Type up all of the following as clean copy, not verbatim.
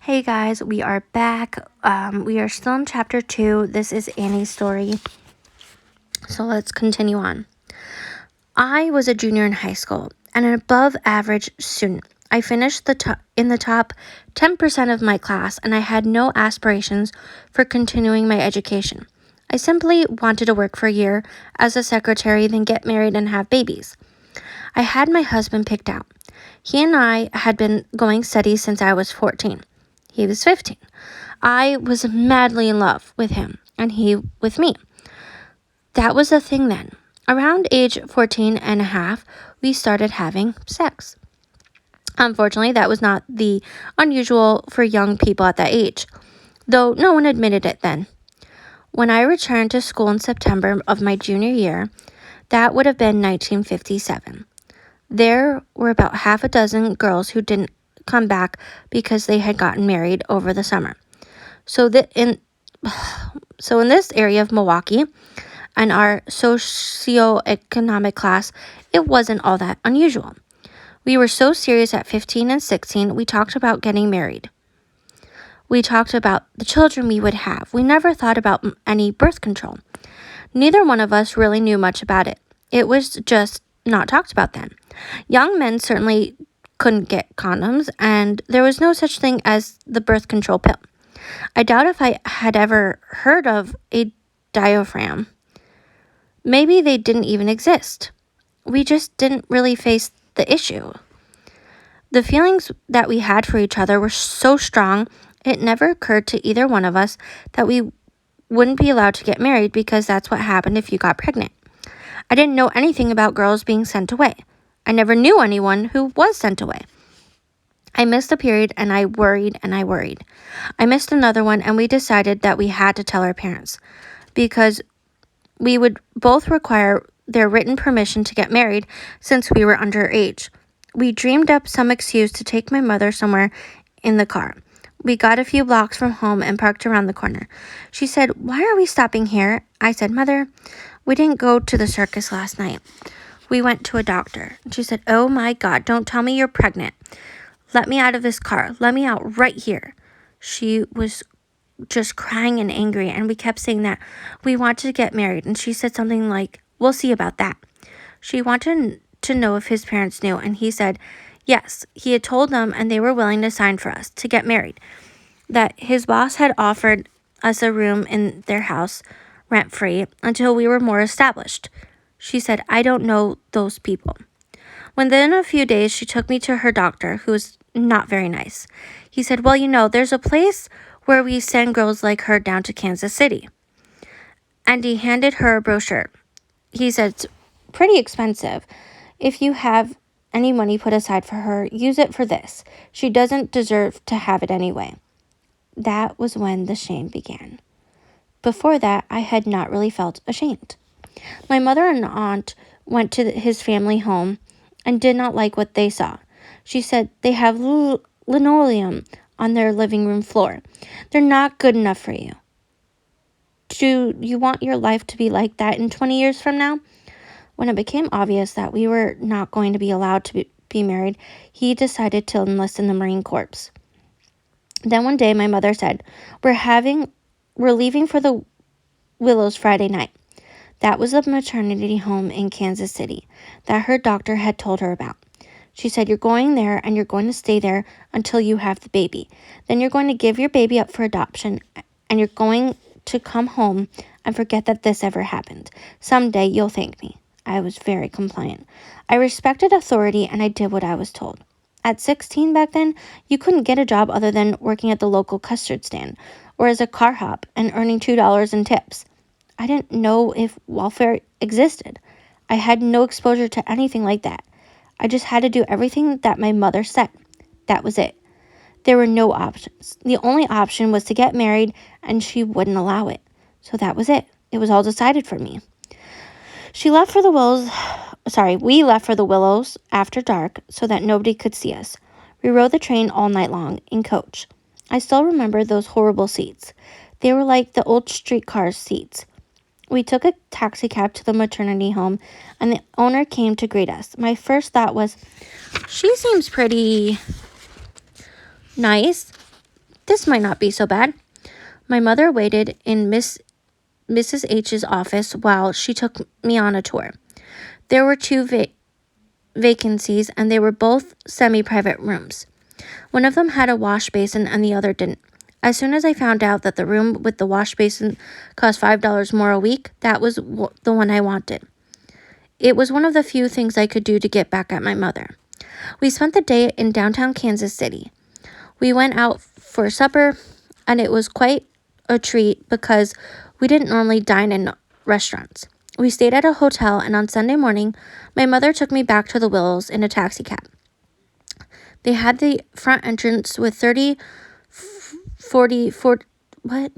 Hey guys, we are back. We are still in chapter 2. This is Annie's story. So let's continue on. I was a junior in high school and an above average student. I finished in the top 10% of my class, and I had no aspirations for continuing my education. I simply wanted to work for a year as a secretary, then get married and have babies. I had my husband picked out. He and I had been going steady since I was 14. He was 15. I was madly in love with him, and he with me. That was the thing then. Around age 14 and a half, we started having sex. Unfortunately, that was not the unusual for young people at that age, though no one admitted it then. When I returned to school in September of my junior year, that would have been 1957. There were about half a dozen girls who didn't come back because they had gotten married over the summer. So in this area of Milwaukee and our socioeconomic class, it wasn't all that unusual. We were so serious at 15 and 16, we talked about getting married. We talked about the children we would have. We never thought about any birth control. Neither one of us really knew much about it. It was just not talked about then. Young men certainly couldn't get condoms, and there was no such thing as the birth control pill. I doubt if I had ever heard of a diaphragm. Maybe they didn't even exist. We just didn't really face the issue. The feelings that we had for each other were so strong, it never occurred to either one of us that we wouldn't be allowed to get married because that's what happened if you got pregnant. I didn't know anything about girls being sent away. I never knew anyone who was sent away. I missed a period and I worried and I worried. I missed another one and we decided that we had to tell our parents because we would both require their written permission to get married since we were underage. We dreamed up some excuse to take my mother somewhere in the car. We got a few blocks from home and parked around the corner. She said, "Why are we stopping here?" I said, "Mother, we didn't go to the circus last night. We went to a doctor." She said, "Oh my God, don't tell me you're pregnant. Let me out of this car. Let me out right here." She was just crying and angry, and we kept saying that we wanted to get married, and she said something like, "We'll see about that." She wanted to know if his parents knew, and he said yes, he had told them and they were willing to sign for us to get married, that his boss had offered us a room in their house rent-free until we were more established. She said, "I don't know those people." Within a few days, she took me to her doctor, who was not very nice. He said, "Well, there's a place where we send girls like her down to Kansas City." And he handed her a brochure. He said, "It's pretty expensive. If you have any money put aside for her, use it for this. She doesn't deserve to have it anyway." That was when the shame began. Before that, I had not really felt ashamed. My mother and aunt went to his family home and did not like what they saw. She said, "They have linoleum on their living room floor. They're not good enough for you. Do you want your life to be like that in 20 years from now?" When it became obvious that we were not going to be allowed to be married, he decided to enlist in the Marine Corps. Then one day my mother said, we're leaving for the Willows Friday night. That was the maternity home in Kansas City that her doctor had told her about. She said, "You're going there and you're going to stay there until you have the baby. Then you're going to give your baby up for adoption and you're going to come home and forget that this ever happened. Someday you'll thank me." I was very compliant. I respected authority and I did what I was told. At 16 back then, you couldn't get a job other than working at the local custard stand or as a car hop and earning $2 in tips. I didn't know if welfare existed. I had no exposure to anything like that. I just had to do everything that my mother said. That was it. There were no options. The only option was to get married, and she wouldn't allow it. So that was it. It was all decided for me. We left for the Willows after dark so that nobody could see us. We rode the train all night long in coach. I still remember those horrible seats. They were like the old streetcar seats. We took a taxi cab to the maternity home, and the owner came to greet us. My first thought was, she seems pretty nice. This might not be so bad. My mother waited in Mrs. H's office while she took me on a tour. There were two vacancies, and they were both semi-private rooms. One of them had a wash basin and the other didn't. As soon as I found out that the room with the wash basin cost $5 more a week, that was the one I wanted. It was one of the few things I could do to get back at my mother. We spent the day in downtown Kansas City. We went out for supper, and it was quite a treat because we didn't normally dine in restaurants. We stayed at a hotel, and on Sunday morning, my mother took me back to the Willows in a taxi cab. They had the front entrance with 30, 40, what?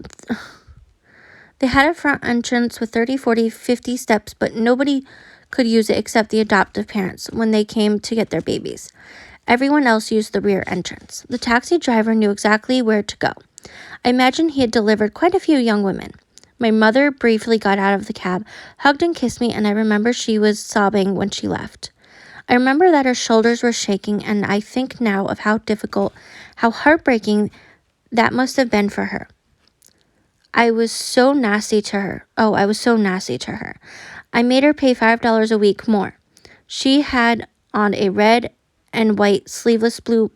They had a front entrance with 30, 40, 50 steps, but nobody could use it except the adoptive parents when they came to get their babies. Everyone else used the rear entrance. The taxi driver knew exactly where to go. I imagine he had delivered quite a few young women. My mother briefly got out of the cab, hugged and kissed me, and I remember she was sobbing when she left. I remember that her shoulders were shaking, and I think now of how difficult, how heartbreaking that must have been for her. I was so nasty to her. I made her pay $5 a week more. She had on a red and white sleeveless blouse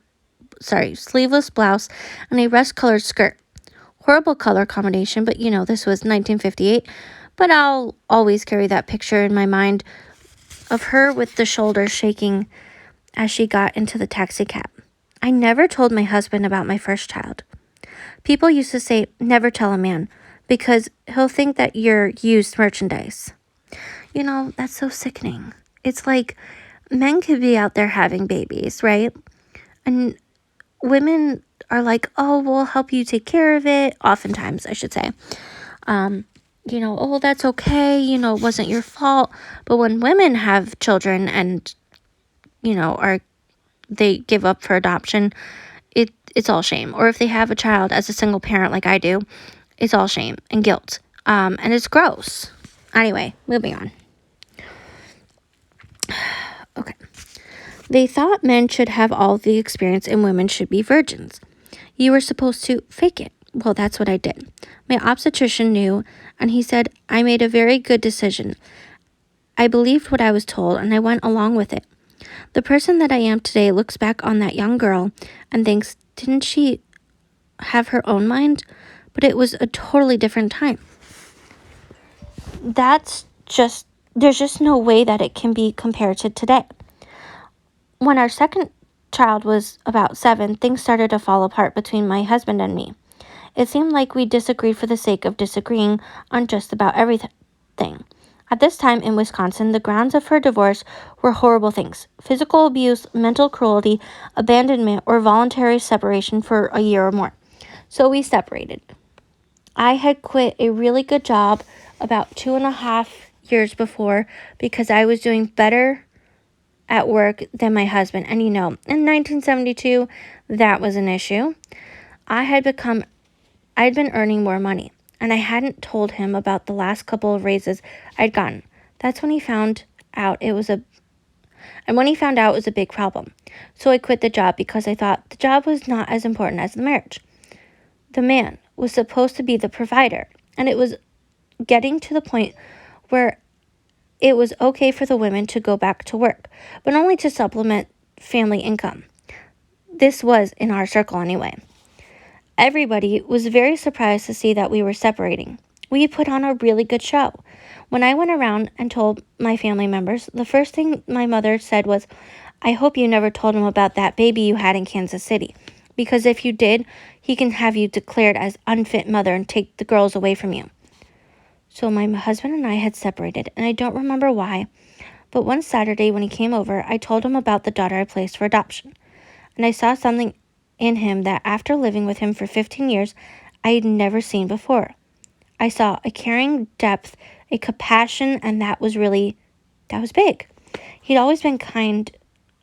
and a rust-colored skirt. Horrible color combination, but this was 1958. But I'll always carry that picture in my mind of her with the shoulders shaking as she got into the taxi cab. I never told my husband about my first child. People used to say, never tell a man, because he'll think that you're used merchandise. That's so sickening. It's like men could be out there having babies, right? And women are like, oh, we'll help you take care of it. Oftentimes, I should say. Oh, that's okay. It wasn't your fault. But when women have children and, they give up for adoption, it's all shame. Or if they have a child as a single parent like I do, it's all shame and guilt. And it's gross. Anyway, moving on. Okay. They thought men should have all the experience and women should be virgins. You were supposed to fake it. Well, that's what I did. My obstetrician knew, and he said I made a very good decision. I believed what I was told, and I went along with it. The person that I am today looks back on that young girl and thinks, didn't she have her own mind? But it was a totally different time. There's just no way that it can be compared to today. When our second child was about 7, things started to fall apart between my husband and me. It seemed like we disagreed for the sake of disagreeing on just about everything. At this time in Wisconsin, the grounds of her divorce were horrible things: physical abuse, mental cruelty, abandonment, or voluntary separation for a year or more. So we separated. I had quit a really good job about 2.5 years before because I was doing better at work than my husband. And in 1972, that was an issue. I'd been earning more money, and I hadn't told him about the last couple of raises I'd gotten. That's when he found out it was a big problem. So I quit the job because I thought the job was not as important as the marriage. The man was supposed to be the provider, and it was getting to the point where it was okay for the women to go back to work, but only to supplement family income. This was in our circle anyway. Everybody was very surprised to see that we were separating. We put on a really good show. When I went around and told my family members, the first thing my mother said was, I hope you never told him about that baby you had in Kansas City, because if you did, he can have you declared as unfit mother and take the girls away from you. So my husband and I had separated, and I don't remember why, but one Saturday when he came over, I told him about the daughter I placed for adoption, and I saw something in him that after living with him for 15 years, I had never seen before. I saw a caring depth, a compassion, and that was big. He'd always been kind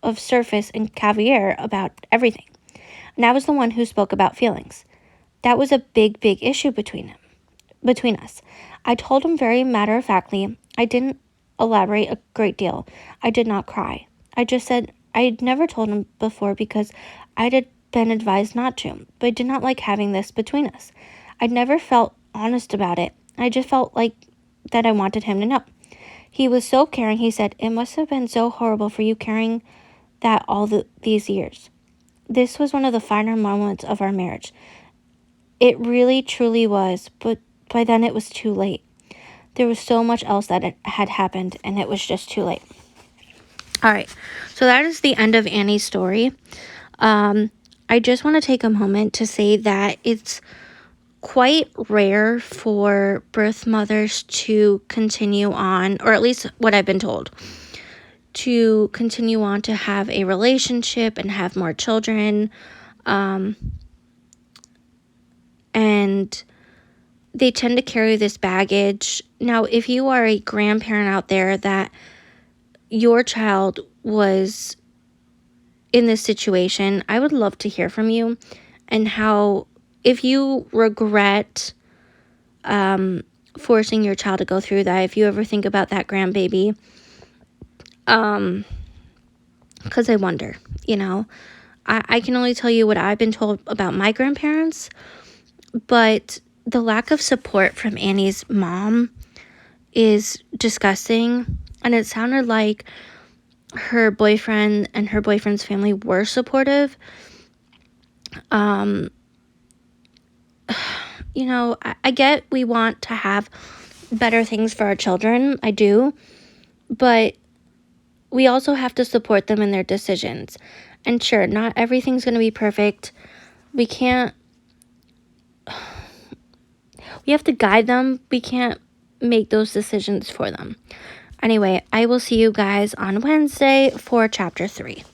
of surface and caviar about everything, and I was the one who spoke about feelings. That was a big, big issue between us. I told him very matter-of-factly. I didn't elaborate a great deal. I did not cry. I just said I'd never told him before because I been advised not to, but I did not like having this between us. I'd never felt honest about it. I just felt like that I wanted him to know. He was so caring. He said, "It must have been so horrible for you carrying that these years. This was one of the finer moments of our marriage. It really, truly was, but by then it was too late. There was so much else that had happened, and it was just too late." All right, so that is the end of Annie's story. I just want to take a moment to say that it's quite rare for birth mothers to continue on, or at least what I've been told, to continue on to have a relationship and have more children. And they tend to carry this baggage. Now, if you are a grandparent out there that your child was in this situation, I would love to hear from you, and how, if you regret forcing your child to go through that, if you ever think about that grandbaby, because I wonder, I can only tell you what I've been told about my grandparents, but the lack of support from Annie's mom is disgusting. And it sounded like her boyfriend and her boyfriend's family were supportive. I get we want to have better things for our children. I do. But we also have to support them in their decisions. And sure, not everything's going to be perfect. We have to guide them. We can't make those decisions for them. Anyway, I will see you guys on Wednesday for chapter 3.